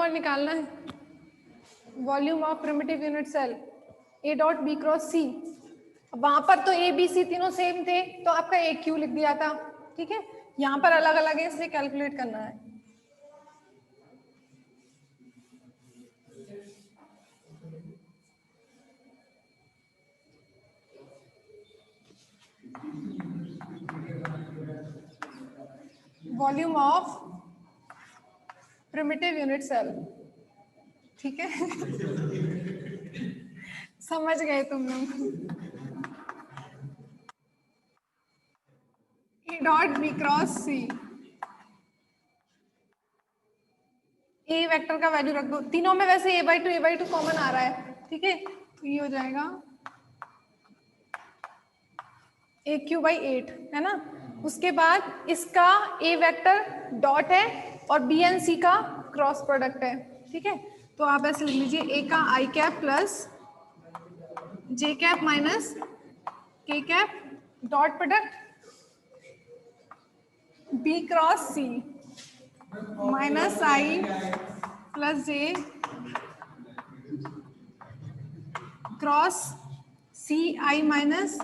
और निकालना है, volume of primitive unit cell A dot B cross C. वहां पर तो ए बी सी तीनों सेम थे तो आपका ए क्यू लिख दिया था, ठीक है। यहाँ पर अलग अलग है इसलिए कैलकुलेट करना है। Volume of primitive unit cell, ठीक है। समझ गए तुम लोग। A dot B cross C, A vector का वैल्यू रख दो तीनों में, वैसे a/2 a/2 कॉमन आ रहा है, ठीक है। तो ये हो जाएगा AQ/8, है ना। उसके बाद इसका ए वेक्टर डॉट है और बी एंड सी का क्रॉस प्रोडक्ट है, ठीक है। तो आप ऐसे लिख लीजिए ए का I cap plus J cap minus K cap dot product B cross C minus I plus J cross C I minus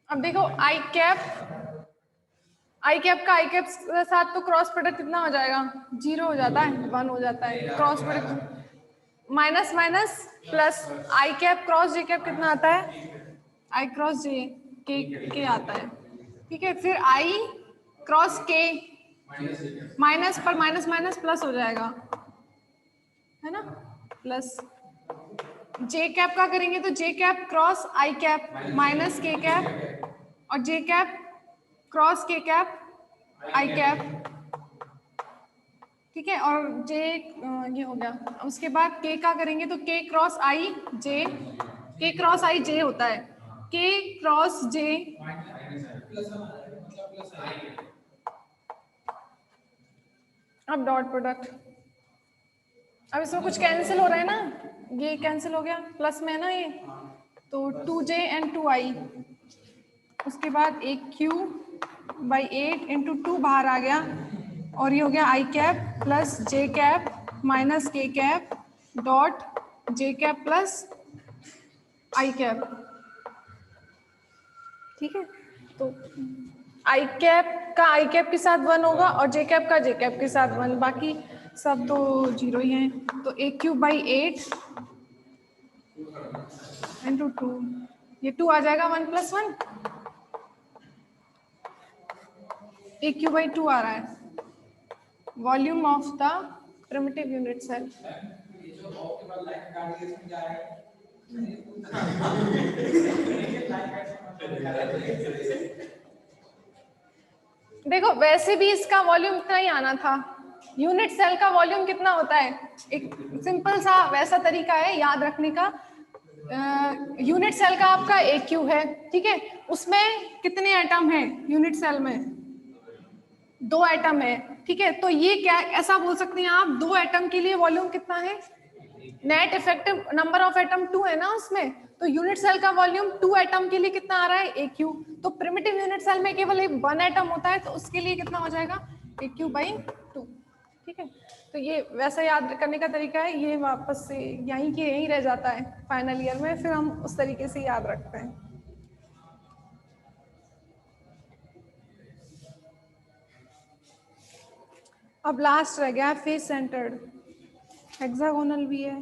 अब देखो आई कैप का आई कैप के साथ तो क्रॉस प्रोडक्ट कितना हो जाएगा, 0 हो जाता है, 1 हो जाता है। Cross product minus minus plus I cap cross J cap कितना आता है, आई क्रॉस जे के आता है, ठीक है। फिर आई क्रॉस के माइनस पर माइनस माइनस प्लस हो जाएगा, है ना, प्लस जे कैप का करेंगे तो जे कैप क्रॉस आई कैप माइनस के कैप और जे कैप क्रॉस के कैप आई कैप, ठीक है। और जे ये हो गया। उसके बाद के का करेंगे तो के क्रॉस आई जे, के क्रॉस आई जे होता है, के क्रॉस जे अब डॉट प्रोडक्ट। अब इसमें कुछ कैंसिल हो रहा है ना, ये कैंसिल हो गया प्लस में है ना ये, तो 2j एंड 2i। उसके बाद एक Q/8 इंटू 2 बाहर आ गया और ये हो गया I cap plus J cap minus K cap dot J cap plus I cap, ठीक है। तो आई कैप का आई कैप के साथ 1 होगा और जे कैप का जे कैप के साथ 1, बाकी सब तो 0 ही हैं। तो AQ/8 इंटू 2, ये 2 आ जाएगा 1 + 1, AQ/2 आ रहा है, volume of the primitive unit cell. देखो वैसे भी इसका वॉल्यूम इतना ही आना था, यूनिट सेल का वॉल्यूम कितना होता है, एक सिंपल सा वैसा तरीका है याद रखने का। यूनिट सेल का आपका AQ है, ठीक है, उसमें कितने एटम हैं यूनिट सेल में, 2 एटम है, ठीक है। तो ये क्या ऐसा बोल सकते हैं आप, 2 एटम के लिए वॉल्यूम कितना है, net effective number of atom 2 है ना उसमें, तो यूनिट सेल का वॉल्यूम 2 एटम के लिए कितना आ रहा है, AQ। तो प्रिमिटिव यूनिट सेल में केवल 1 एटम होता है तो उसके लिए कितना हो जाएगा, AQ/2, ठीक है। तो ये वैसा याद करने का तरीका है, ये वापस से यहीं के यहीं रह जाता है फाइनल ईयर में, फिर हम उस तरीके से याद रखते हैं। अब लास्ट रह गया फेस सेंटर्ड, हेक्सागोनल भी है।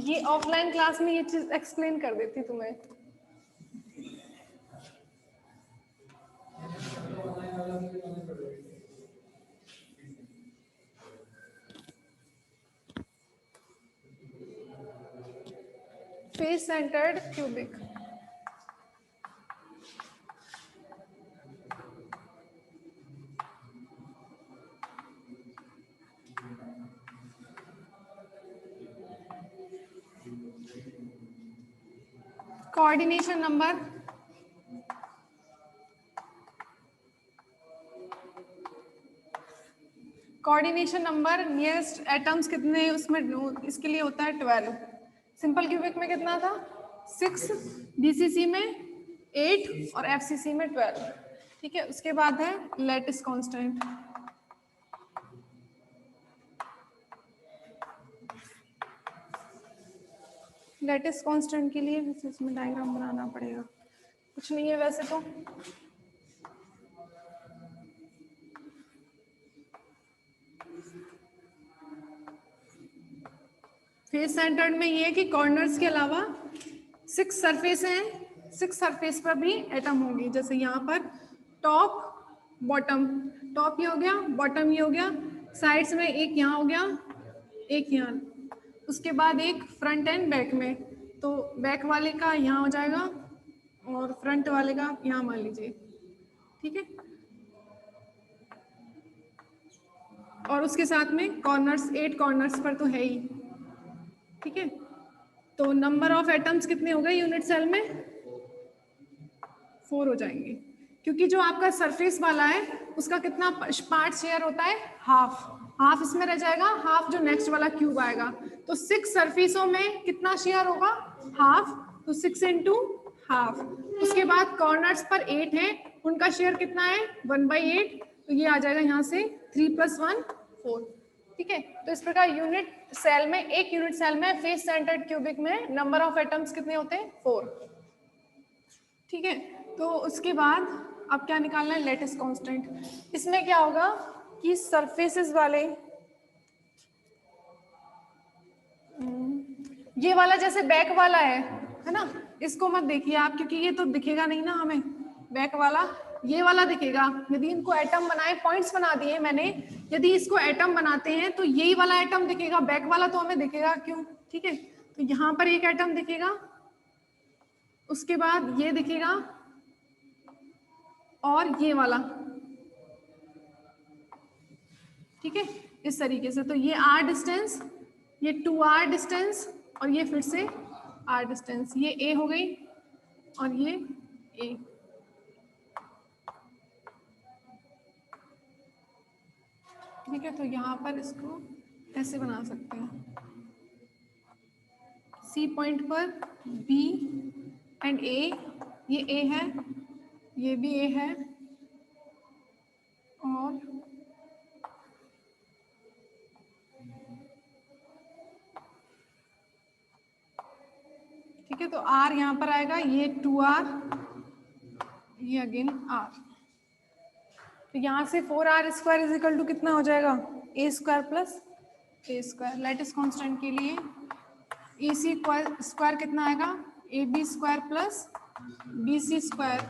ये ऑफलाइन क्लास में ये चीज एक्सप्लेन कर देती तुम्हें। Face centred cubic. Coordination number, coordination number nearest atoms कितने उसमें, इसके लिए होता है 12। सिंपल क्यूबिक में कितना था 6, बीसीसी में 8 और एफसीसी में 12। ठीक है, उसके बाद है लैटिस कांस्टेंट। लैटिस कांस्टेंट के लिए इसमें डायग्राम बनाना पड़ेगा, कुछ नहीं है वैसे तो। फेस सेंटर्ड में ये है कि कॉर्नर्स के अलावा 6 सरफेस हैं, 6 सरफेस पर भी एटम होंगे। जैसे यहाँ पर टॉप बॉटम, टॉप ये हो गया, बॉटम ये हो गया, साइड्स में एक यहाँ हो गया, एक यहाँ, उसके बाद एक फ्रंट एंड बैक में, तो बैक वाले का यहाँ हो जाएगा और फ्रंट वाले का यहाँ मान लीजिए। ठीक है, और उसके साथ में कॉर्नर्स, 8 कॉर्नर्स पर तो है ही। ठीक है, तो नंबर ऑफ एटम्स कितने हो गए यूनिट सेल में 4 हो जाएंगे, क्योंकि जो आपका सरफेस वाला है उसका कितना पार्ट शेयर होता है, हाफ, हाफ इसमें रह जाएगा, हाफ जो नेक्स्ट वाला क्यूब आएगा। तो 6 सरफेसों में कितना शेयर होगा, हाफ, तो 6 इंटू हाफ। उसके बाद कॉर्नर्स पर 8 है, उनका शेयर कितना है 1/8, तो ये आ जाएगा यहाँ से 3 + 1 4। ठीक है, तो इस प्रकार यूनिट सेल में, एक यूनिट सेल में फेस सेंटर्ड क्यूबिक में नंबर ऑफ एटम्स कितने होते हैं 4। ठीक है, तो उसके बाद अब क्या निकालना है, लैटिस कांस्टेंट। इसमें क्या होगा कि सरफेसेस वाले, ये वाला जैसे बैक वाला है ना, इसको मत देखिए आप, क्योंकि ये तो दिखेगा नहीं ना हमें, बैक वाला ये वाला दिखेगा। यदि इनको एटम बनाए, पॉइंट्स बना दिए मैंने, यदि इसको एटम बनाते हैं तो यही वाला एटम दिखेगा, बैक वाला तो हमें दिखेगा क्यों। ठीक है, तो यहाँ पर एक एटम दिखेगा, उसके बाद ये दिखेगा और ये वाला। ठीक है, इस तरीके से, तो ये r डिस्टेंस, ये 2r डिस्टेंस और ये फिर से r डिस्टेंस, ये a हो गई और ये a। ठीक है, तो यहाँ पर इसको ऐसे बना सकते हैं, C पॉइंट पर B एंड A, ये A है, ये भी A है, और ठीक है, तो R यहाँ पर आएगा, ये 2R, ये अगेन R, तो यहाँ से 4r² = कितना हो जाएगा, a² + a²। लैटिस कांस्टेंट के लिए AC² कितना आएगा, AB² + BC²,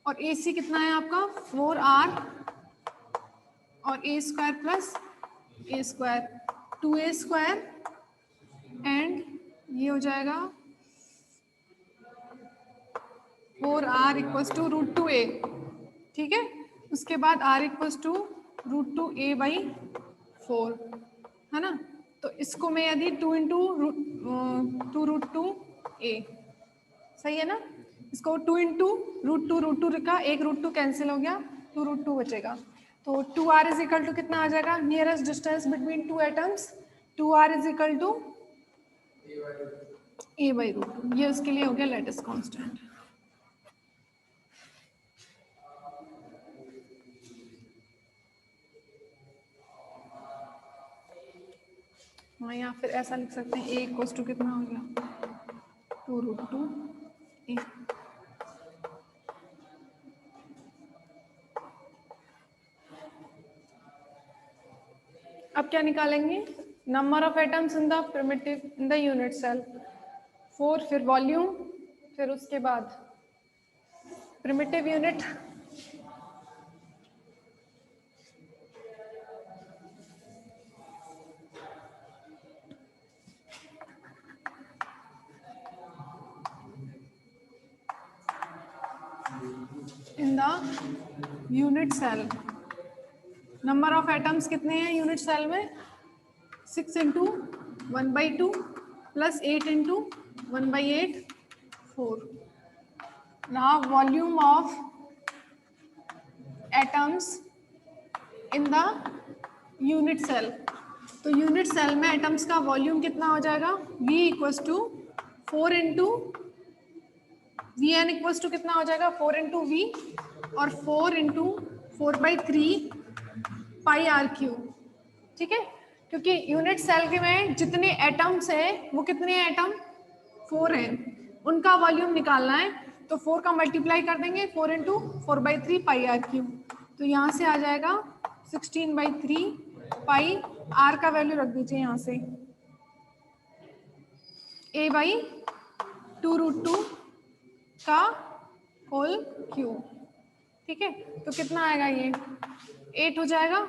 और AC कितना है आपका 4r और a² + a², 2a² एंड ये हो जाएगा 4r = √2a। ठीक है, उसके बाद r = √2a/4, है ना। तो इसको मैं यदि 2 × 2√2a, सही है ना, इसको 2 × √2 लिखा, एक √2 कैंसिल हो गया, 2√2 बचेगा। तो 2r = कितना आ जाएगा, nearest distance between 2 atoms, 2r = a/√2, ये उसके लिए हो गया लैटिस कांस्टेंट। हाँ, या फिर ऐसा लिख सकते हैं, a = कितना हो गया 2√2a। अब क्या निकालेंगे, number of atoms in the primitive in the unit cell 4, फिर वॉल्यूम, फिर उसके बाद primitive unit, unit cell, number of atoms कितने हैं यूनिट सेल में? 6 into 1/2 plus 8 into 1/8, 4. Now volume of atoms in the unit cell. तो unit cell में atoms का वॉल्यूम कितना हो जाएगा? V equals to 4 into V N equals to कितना हो जाएगा? 4 इंटू वी और 4 इंटू 4/3 पाई आर क्यू. ठीक है, क्योंकि यूनिट सेल के में जितने एटम्स है वो कितने एटम? 4 हैं, उनका वॉल्यूम निकालना है. तो 4 का मल्टीप्लाई कर देंगे, 4 इंटू 4/3 पाई आर क्यू. तो यहाँ से आ जाएगा 16/3 पाई. आर का वैल्यू रख दीजिए यहाँ से, a/2√2 का होल क्यूब. ठीक है, तो कितना आएगा? ये 8 हो जाएगा.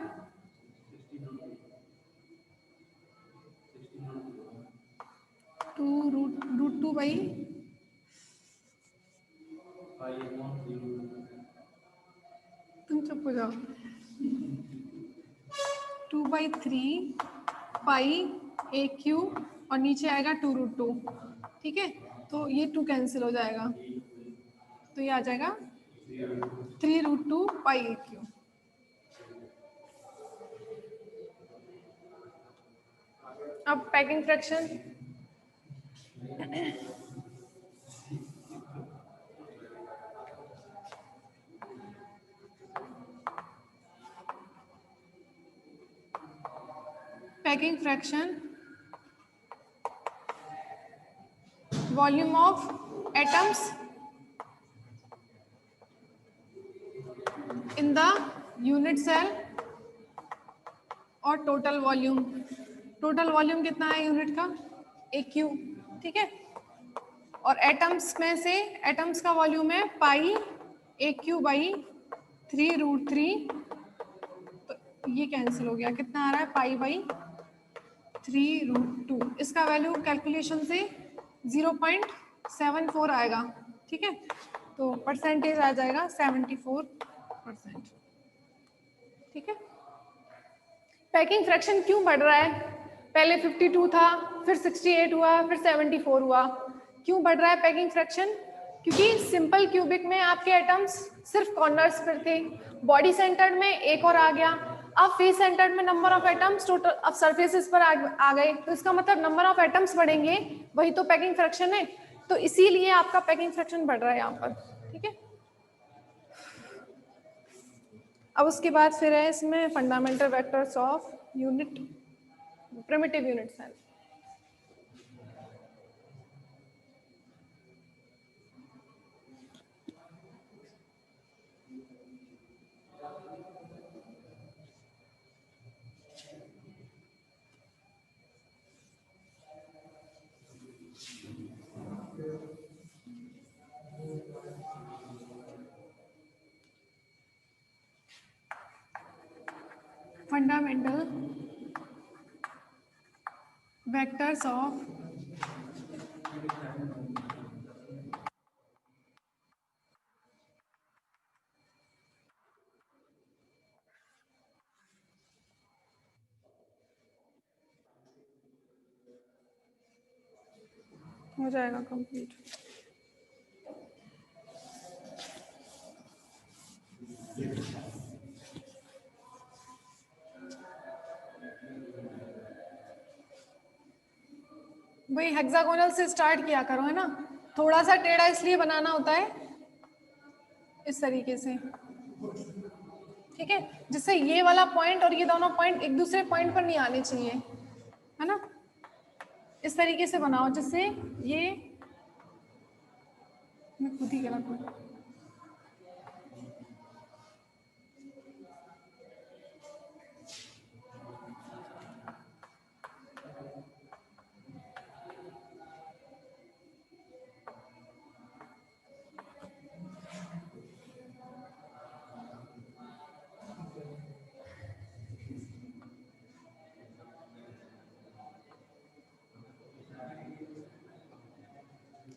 √2 बाई तुम चुप हो जाओ. 2/3 पाई ए क्यू और नीचे आएगा 2√2. ठीक है, तो ये 2 कैंसिल हो जाएगा, तो ये आ जाएगा 3√2 पाई ए क्यू. अब packing fraction, packing fraction volume of atoms in the unit cell और टोटल वॉल्यूम. टोटल वॉल्यूम कितना है यूनिट का? A cube. ठीक है, और एटम्स में से एटम्स का वॉल्यूम है पाई ए क्यू बाई 3√3. तो ये कैंसिल हो गया, कितना आ रहा है? Pi by 3√2. इसका वैल्यू कैलकुलेशन से 0.74 आएगा. ठीक है, तो परसेंटेज आ जाएगा 74%. ठीक है, पैकिंग फ्रैक्शन क्यों बढ़ रहा है? पहले 52 था, फिर 68 हुआ, फिर 74 हुआ. क्यों बढ़ रहा है पैकिंग फ्रैक्शन? क्योंकि सिंपल क्यूबिक में आपके एटम्स सिर्फ कॉर्नर्स पर थे, बॉडी सेंटर्ड में एक और आ गया. अब फेस सेंटर्ड में नंबर ऑफ एटम्स टोटल अब सरफेसेस पर आ गए, तो इसका मतलब नंबर ऑफ एटम्स बढ़ेंगे, वही तो पैकिंग फ्रैक्शन है. तो इसीलिए आपका पैकिंग फ्रैक्शन बढ़ रहा है यहाँ पर. ठीक है, अब उसके बाद फिर है इसमें fundamental vectors of unit primitive unit cell. Fundamental vectors of हो जाएगा कंप्लीट. वही हेक्सागोनल से स्टार्ट किया करो, है ना. थोड़ा सा टेढ़ा इसलिए बनाना होता है इस तरीके से. ठीक है, जिससे ये वाला पॉइंट और ये दोनों पॉइंट एक दूसरे पॉइंट पर नहीं आने चाहिए, है ना. इस तरीके से बनाओ जिससे ये मैं खुद ही गलत हूँ.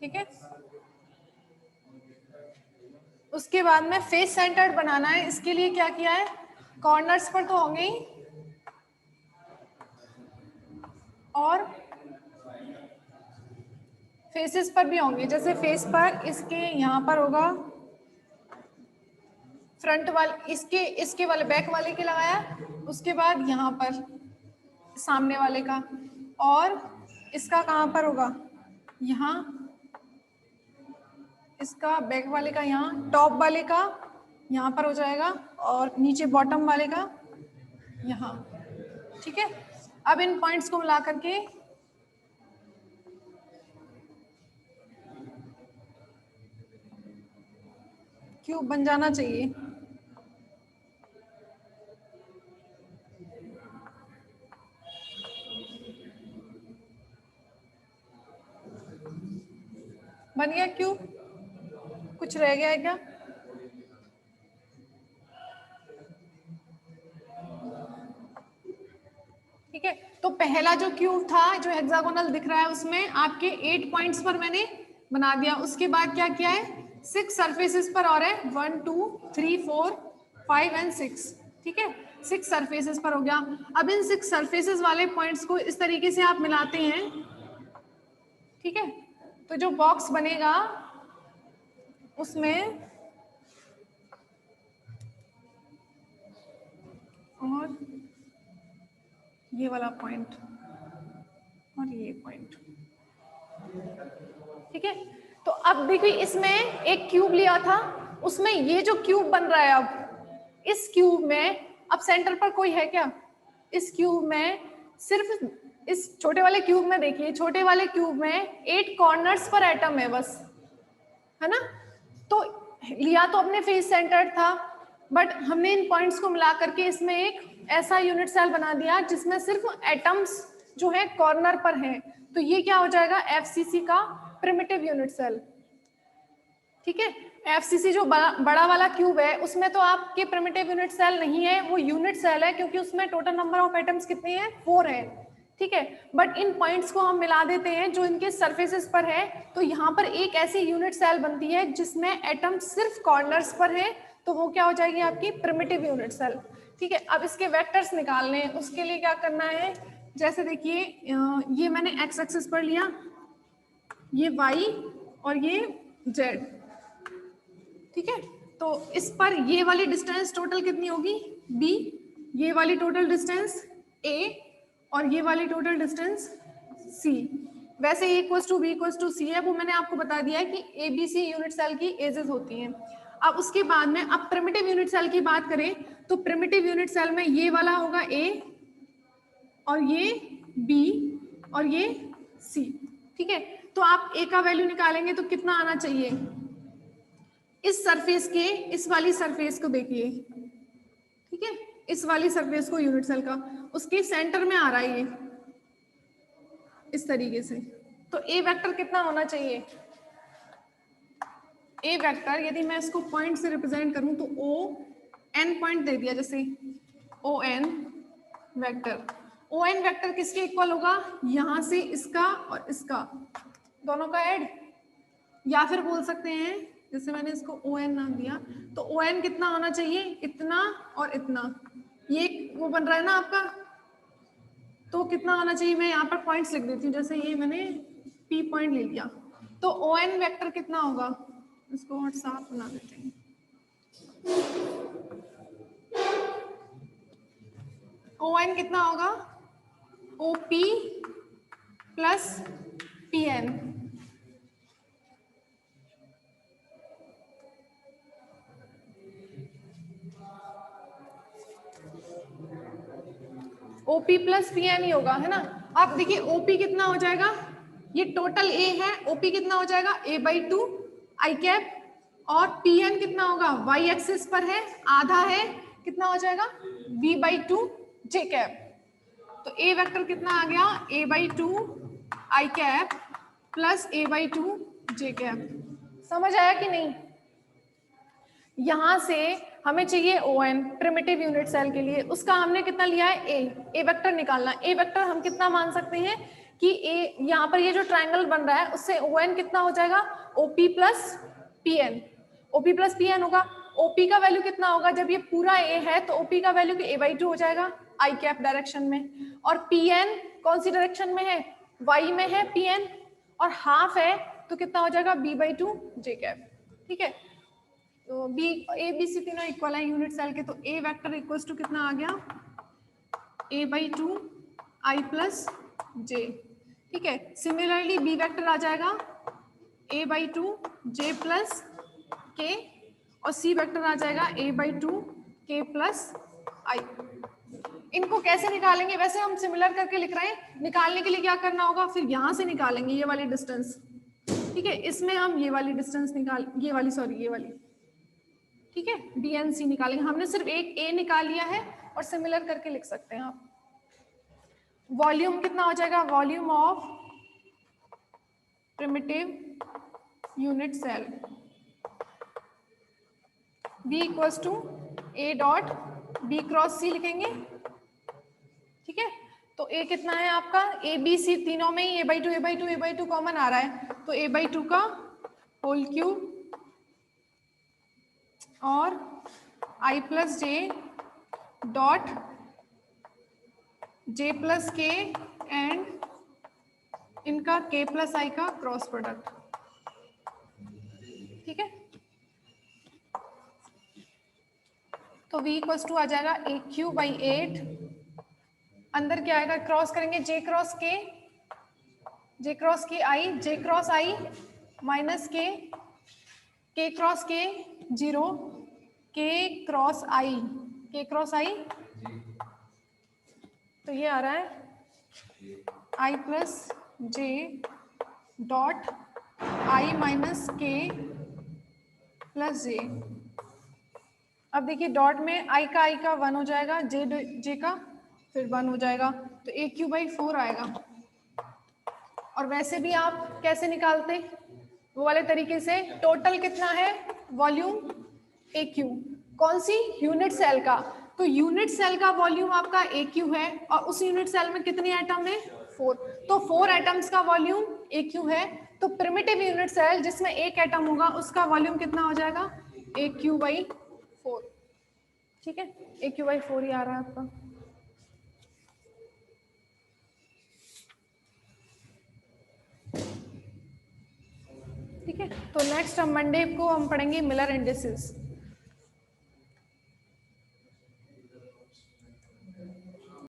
ठीक है, उसके बाद में फेस सेंटर्ड बनाना है, इसके लिए क्या किया है, कॉर्नर्स पर तो होंगे ही और फेसेस पर भी होंगे। जैसे फेस पर इसके यहाँ पर होगा फ्रंट वाले, इसके वाले बैक वाले के लगाया, उसके बाद यहाँ पर सामने वाले का, और इसका कहाँ पर होगा, यहाँ, इसका बैक वाले का यहाँ, टॉप वाले का यहाँ पर हो जाएगा, और नीचे बॉटम वाले का यहाँ। ठीक है, अब इन पॉइंट्स को मिला करके क्यूब बन जाना चाहिए। बन गया क्यूब? कुछ रह गया है क्या? ठीक है, तो पहला जो क्यूब था जो हेक्सागोनल दिख रहा है उसमें आपके 8 पॉइंट्स पर मैंने बना दिया। उसके बाद क्या किया है, 6 सरफेसेस पर और है, 1 2 3 4 5 एंड 6। ठीक है, 6 सरफेसेस पर हो गया। अब इन 6 सरफेसेस वाले पॉइंट्स को इस तरीके से आप मिलाते हैं। ठीक है, तो जो बॉक्स बनेगा उसमें और ये वाला पॉइंट और ये पॉइंट। ठीक है, तो अब देखिए इसमें एक क्यूब लिया था, उसमें ये जो क्यूब बन रहा है, अब इस क्यूब में अब सेंटर पर कोई है क्या? इस क्यूब में सिर्फ इस छोटे वाले क्यूब में देखिए, छोटे वाले क्यूब में 8 कॉर्नर्स पर एटम है बस, है ना। तो लिया तो अपने फेस सेंटर था, बट हमने इन पॉइंट्स को मिला करके इसमें एक ऐसा यूनिट सेल बना दिया जिसमें सिर्फ एटम्स जो है कॉर्नर पर हैं। तो ये क्या हो जाएगा, एफसीसी का प्रिमिटिव यूनिट सेल। ठीक है, एफसीसी जो बड़ा वाला क्यूब है उसमें तो आपके प्रिमिटिव यूनिट सेल नहीं है, वो यूनिट सेल है, क्योंकि उसमें टोटल नंबर ऑफ एटम्स कितने हैं, 4 है। ठीक है, बट इन पॉइंट्स को हम मिला देते हैं जो इनके सरफेसेस पर है, तो यहाँ पर एक ऐसी यूनिट सेल बनती है जिसमें एटम सिर्फ कॉर्नर्स पर है, तो वो क्या हो जाएगी आपकी प्रिमिटिव यूनिट सेल। ठीक है, अब इसके वेक्टर्स निकालने हैं, उसके लिए क्या करना है, जैसे देखिए ये मैंने एक्स एक्सिस पर लिया, ये वाई और ये जेड। ठीक है, तो इस पर ये वाली डिस्टेंस टोटल कितनी होगी, b, ये वाली टोटल डिस्टेंस a, और ये वाली टोटल डिस्टेंस c। वैसे a equals to b equals to c है, वो मैंने आपको बता दिया है कि ABC यूनिट सेल की एजेस होती हैं। अब उसके बाद में अब प्रिमिटिव यूनिट सेल की बात करें, तो प्रिमिटिव यूनिट सेल में ये वाला होगा a, और ये b, और ये c। ठीक है, तो आप a का वैल्यू निकालेंगे तो कितना आना चाहिए, इस सरफेस के इस वाली सरफेस को देखिए, ठीक है, इस वाली सरफेस को यूनिट सेल का, उसके सेंटर में आ रहा है ये इस तरीके से। तो ए वेक्टर कितना होना चाहिए, ए वेक्टर यदि मैं इसको पॉइंट से रिप्रेजेंट करूं तो ओ एन पॉइंट दे दिया, जैसे O N vector. O N vector किसके इक्वल होगा, यहां से इसका और इसका दोनों का ऐड, या फिर बोल सकते हैं जैसे मैंने इसको ओ एन नाम दिया, तो ओ एन कितना होना चाहिए, इतना और इतना, ये वो बन रहा है ना आपका, तो कितना होना चाहिए, मैं यहाँ पर पॉइंट्स लिख देती हूँ, जैसे ये मैंने पी पॉइंट ले लिया, तो ओ एन वेक्टर कितना होगा, इसको और साफ बना देते हैं, ओ एन कितना होगा, O P plus P N. OP plus P N ही होगा, है ना। अब देखिए ओपी कितना हो जाएगा, ये टोटल ए है, ओपी कितना हो जाएगा a/2 आई कैप, और पी एन कितना होगा, वाई एक्सिस पर है, आधा है, कितना हो जाएगा v/2 जे कैप। तो ए वेक्टर कितना आ गया, a/2 i cap plus a/2 j cap. समझ आया कि नहीं। यहां से हमें चाहिए O N primitive unit cell के लिए, उसका हमने कितना लिया है, ए वेक्टर निकालना। ए वेक्टर हम कितना मान सकते हैं कि ए, यहाँ पर ये जो ट्राइंगल बन रहा है उससे ओ एन कितना हो जाएगा, OP plus P N. OP plus P N होगा। ओपी का वैल्यू कितना होगा, जब ये पूरा ए है तो ओपी का वैल्यू a/2 हो जाएगा आई कैप डायरेक्शन में, और पी एन कौन सी डायरेक्शन में है, वाई में है पी एन, और हाफ है तो कितना हो जाएगा b/2 जे कैप। ठीक है, तो बी ए बी सी तीनों इक्वल है यूनिट सेल के, तो ए वेक्टर इक्वल्स टू कितना आ गया a/2 आई प्लस जे। ठीक है, सिमिलरली बी वेक्टर आ जाएगा a/2 जे प्लस के, और सी वेक्टर आ जाएगा a/2 के प्लस आई। इनको कैसे निकालेंगे, वैसे हम सिमिलर करके लिख रहे हैं, निकालने के लिए क्या करना होगा, फिर यहां से निकालेंगे ये वाली डिस्टेंस। ठीक है, इसमें हम ये वाली डिस्टेंस निकाल, ये वाली, ठीक है, BNC निकालेंगे। हमने सिर्फ एक A निकाल लिया है और सिमिलर करके लिख सकते हैं आप। वॉल्यूम कितना हो जाएगा, volume of primitive unit cell V equals to A dot B cross C लिखेंगे। ठीक है, तो A कितना है आपका, A B C तीनों में ही a/2 कॉमन आ रहा है, तो a/2 का होल क्यूब और I plus J dot J plus के एंड इनका K प्लस I का क्रॉस प्रोडक्ट। ठीक है, तो V इक्वल्स टू आ जाएगा AQ/8, अंदर क्या आएगा, क्रॉस करेंगे J cross K I, J cross I minus K cross K 0, K cross I, तो ये आ रहा है I plus J dot I minus K plus J. अब देखिए डॉट में I का 1 हो जाएगा, J का फिर 1 हो जाएगा, तो AQ/4 आएगा। और वैसे भी आप कैसे निकालते, वो वाले तरीके से, टोटल कितना है वॉल्यूम AQ, कौन सी, यूनिट सेल का, तो यूनिट सेल का वॉल्यूम आपका AQ है, और उस यूनिट सेल में कितने एटम है, 4, तो 4 एटम्स का वॉल्यूम AQ है, तो प्रिमिटिव यूनिट सेल जिसमें एक एटम होगा उसका वॉल्यूम कितना हो जाएगा, AQ/4। ठीक है, AQ/4 ही आ रहा है आपका। ठीक है, तो नेक्स्ट हम मंडे को हम पढ़ेंगे मिलर इंडिसेस।